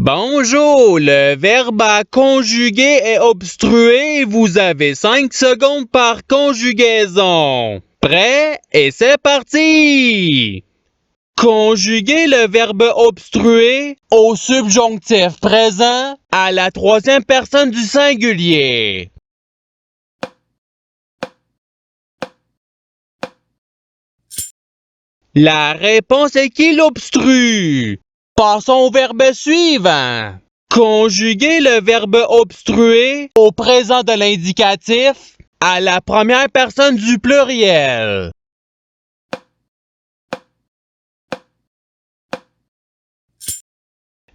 Bonjour, le verbe à conjuguer est obstrué. Vous avez 5 secondes par conjugaison. Prêt? Et c'est parti! Conjuguer le verbe obstruer au subjonctif présent à la troisième personne du singulier. La réponse est qu'il obstrue. Passons au verbe suivant. Conjuguer le verbe obstruer au présent de l'indicatif à la première personne du pluriel.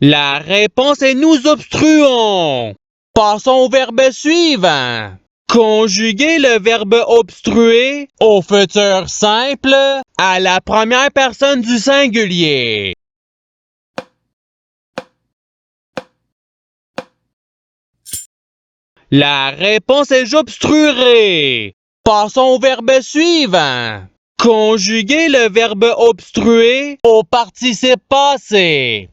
La réponse est nous obstruons. Passons au verbe suivant. Conjuguer le verbe obstruer au futur simple à la première personne du singulier. La réponse est j'obstruerai. Passons au verbe suivant. Conjuguer le verbe obstruer au participe passé.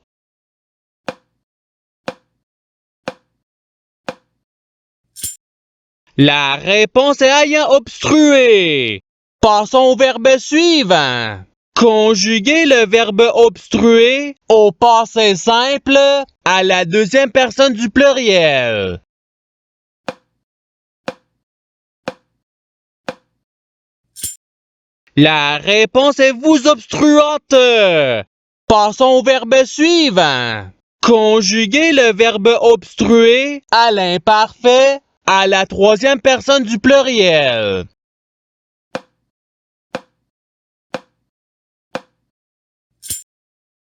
La réponse est ayant obstrué. Passons au verbe suivant. Conjuguer le verbe obstruer au passé simple à la deuxième personne du pluriel. La réponse est vous obstruante. Passons au verbe suivant. Conjuguer le verbe obstruer à l'imparfait à la troisième personne du pluriel.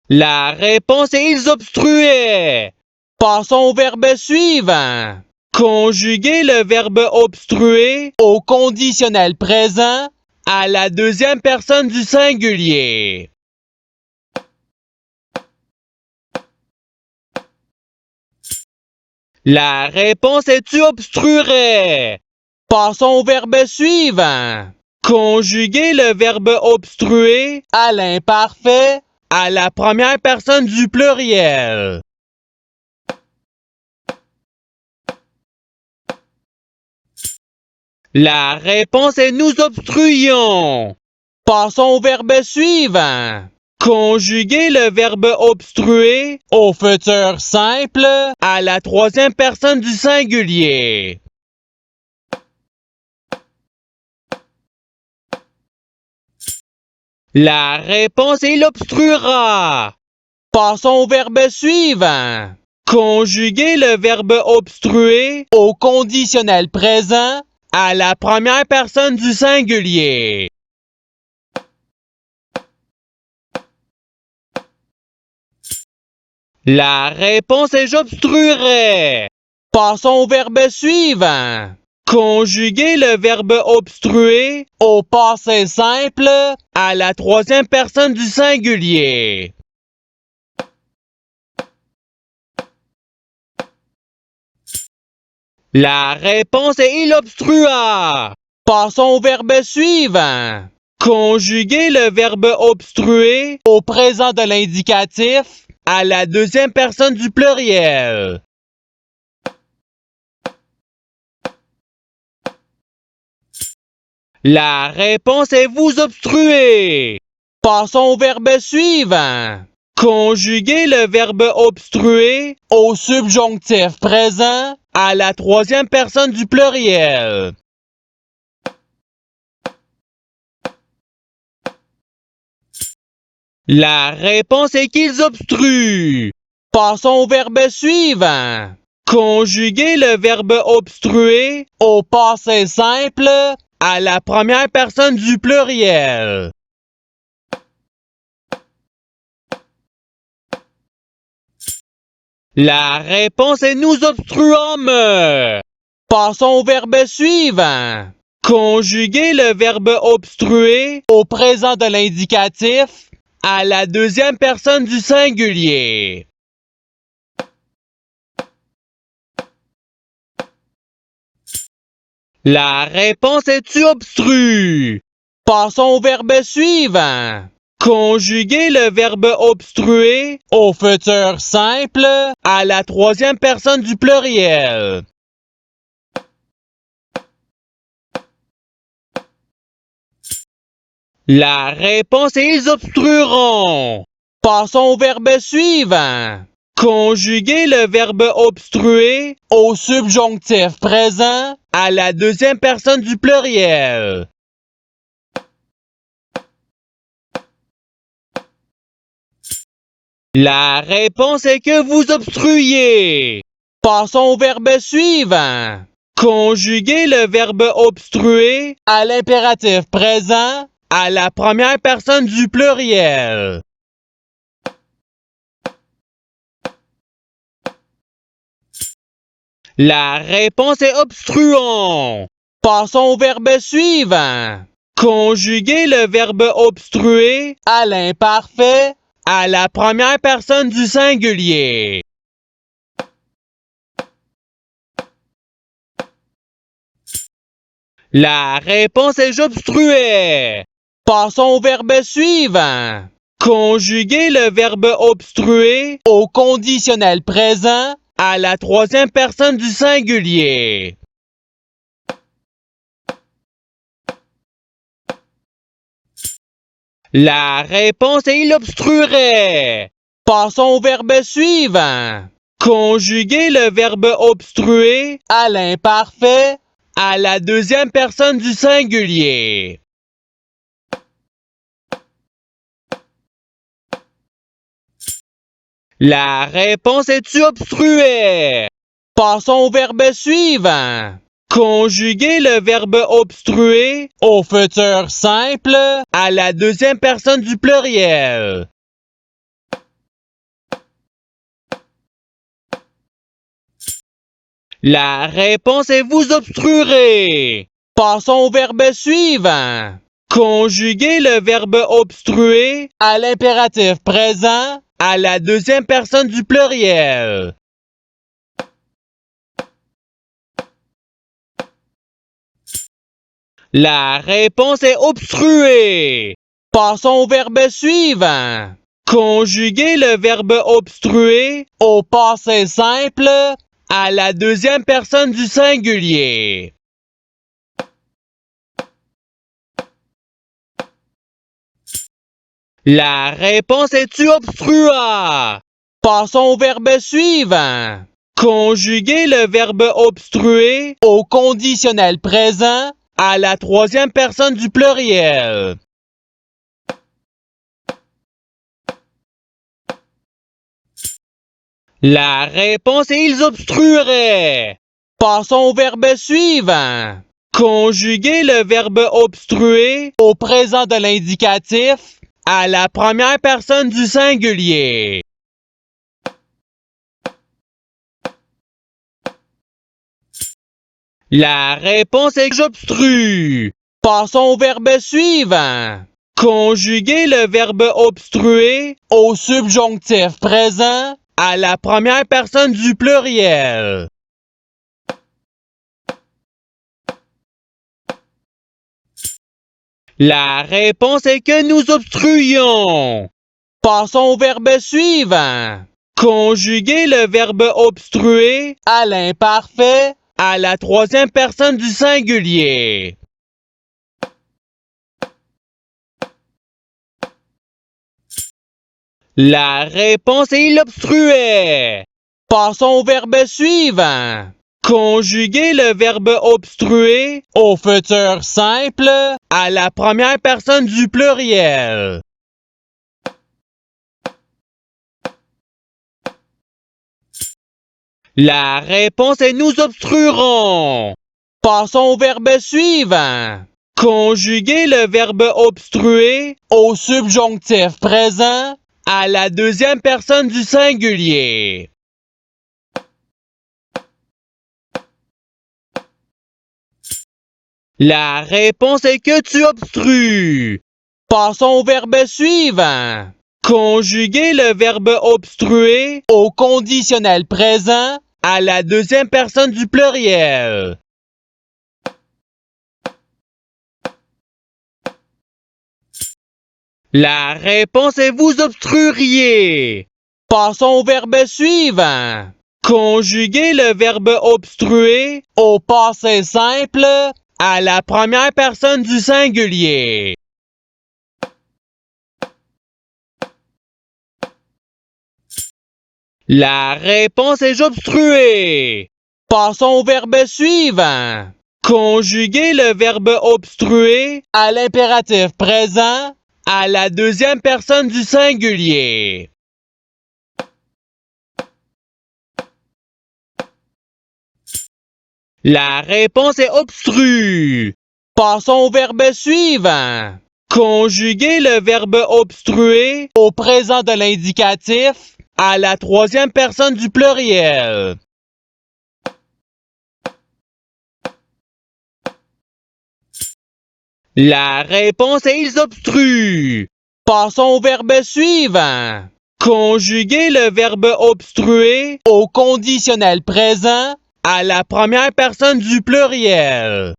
La réponse est ils obstruaient. Passons au verbe suivant. Conjuguer le verbe obstruer au conditionnel présent à la deuxième personne du singulier. La réponse est tu obstruerais. Passons au verbe suivant. Conjuguer le verbe obstruer à l'imparfait à la première personne du pluriel. La réponse est nous obstruions. Passons au verbe suivant. Conjuguer le verbe obstruer au futur simple à la troisième personne du singulier. La réponse est il obstruera. Passons au verbe suivant. Conjuguer le verbe obstruer au conditionnel présent à la première personne du singulier. La réponse est j'obstruerai. Passons au verbe suivant. Conjuguer le verbe obstruer au passé simple à la troisième personne du singulier. La réponse est il obstrua. Passons au verbe suivant. Conjuguer le verbe obstruer au présent de l'indicatif à la deuxième personne du pluriel. La réponse est vous obstruez. Passons au verbe suivant. Conjuguer le verbe obstruer au subjonctif présent à la troisième personne du pluriel. La réponse est qu'ils obstruent. Passons au verbe suivant. Conjuguer le verbe obstruer au passé simple à la première personne du pluriel. La réponse est nous obstruons. Passons au verbe suivant. Conjuguer le verbe obstruer au présent de l'indicatif à la deuxième personne du singulier. La réponse est tu obstrue. Passons au verbe suivant. Conjuguez le verbe obstruer au futur simple à la troisième personne du pluriel. La réponse est ils obstrueront. Passons au verbe suivant. Conjuguez le verbe obstruer au subjonctif présent à la deuxième personne du pluriel. La réponse est que vous obstruiez. Passons au verbe suivant. Conjuguez le verbe obstruer à l'impératif présent à la première personne du pluriel. La réponse est obstruons. Passons au verbe suivant. Conjuguez le verbe obstruer à l'imparfait à la première personne du singulier. La réponse est j'obstruais. Passons au verbe suivant. Conjuguez le verbe obstruer au conditionnel présent à la troisième personne du singulier. La réponse est il obstruerait. Passons au verbe suivant. Conjuguez le verbe obstruer à l'imparfait à la deuxième personne du singulier. La réponse est tu obstruais. Passons au verbe suivant. Conjuguez le verbe obstruer au futur simple à la deuxième personne du pluriel. La réponse est vous obstruerez. Passons au verbe suivant. Conjuguez le verbe obstruer à l'impératif présent à la deuxième personne du pluriel. La réponse est obstruer. Passons au verbe suivant. Conjuguez le verbe obstruer au passé simple à la deuxième personne du singulier. La réponse est tu obstrua. Passons au verbe suivant. Conjuguez le verbe obstruer au conditionnel présent à la troisième personne du pluriel. La réponse est ils obstrueraient. Passons au verbe suivant. Conjuguez le verbe obstruer au présent de l'indicatif à la première personne du singulier. La réponse est j'obstrue. Passons au verbe suivant. Conjuguez le verbe obstruer au subjonctif présent à la première personne du pluriel. La réponse est que nous obstruions. Passons au verbe suivant. Conjuguez le verbe obstruer à l'imparfait à la troisième personne du singulier. La réponse est il obstruait. Passons au verbe suivant. Conjuguez le verbe obstruer au futur simple à la première personne du pluriel. La réponse est nous obstruerons. Passons au verbe suivant. Conjuguez le verbe obstruer au subjonctif présent à la deuxième personne du singulier. La réponse est que tu obstrues. Passons au verbe suivant. Conjuguez le verbe obstruer au conditionnel présent à la deuxième personne du pluriel. La réponse est vous obstrueriez. Passons au verbe suivant. Conjuguez le verbe obstruer au passé simple à la première personne du singulier. La réponse est j'obstruer. Passons au verbe suivant. Conjuguez le verbe obstruer à l'impératif présent à la deuxième personne du singulier. La réponse est obstrue. Passons au verbe suivant. Conjuguez le verbe obstruer au présent de l'indicatif à la troisième personne du pluriel. La réponse est ils obstruent. Passons au verbe suivant. Conjuguez le verbe obstruer au conditionnel présent à la première personne du pluriel.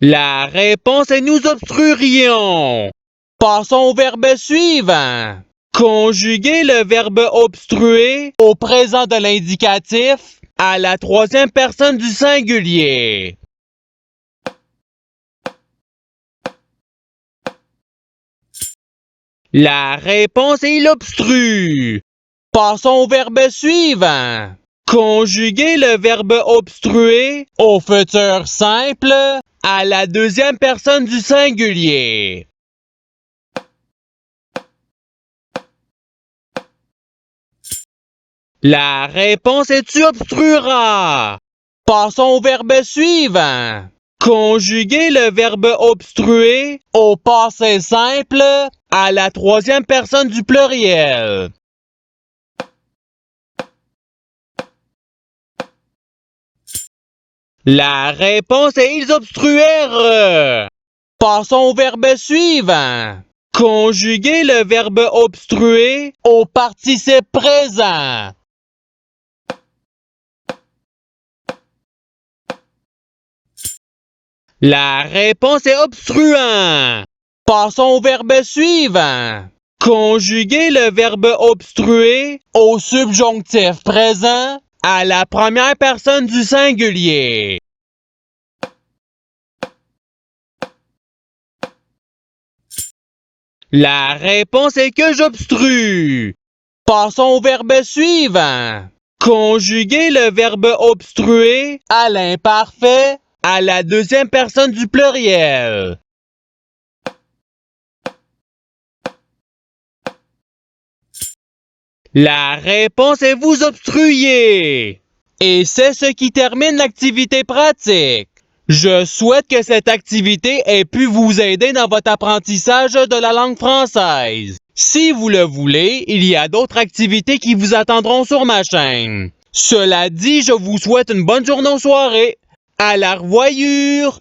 La réponse est nous obstruerions. Passons au verbe suivant. Conjuguez le verbe obstruer au présent de l'indicatif à la troisième personne du singulier. La réponse est il obstrue. Passons au verbe suivant. Conjuguez le verbe obstruer au futur simple à la deuxième personne du singulier. La réponse est tu obstrueras. Passons au verbe suivant. Conjuguez le verbe obstruer au passé simple à la troisième personne du pluriel. La réponse est ils obstruèrent. Passons au verbe suivant. Conjuguez le verbe obstruer au participe présent. La réponse est obstruant. Passons au verbe suivant. Conjuguez le verbe obstruer au subjonctif présent à la première personne du singulier. La réponse est que j'obstrue. Passons au verbe suivant. Conjuguez le verbe obstruer à l'imparfait à la deuxième personne du pluriel. La réponse est vous obstruez. Et c'est ce qui termine l'activité pratique. Je souhaite que cette activité ait pu vous aider dans votre apprentissage de la langue française. Si vous le voulez, il y a d'autres activités qui vous attendront sur ma chaîne. Cela dit, je vous souhaite une bonne journée ou soirée. À la revoyure!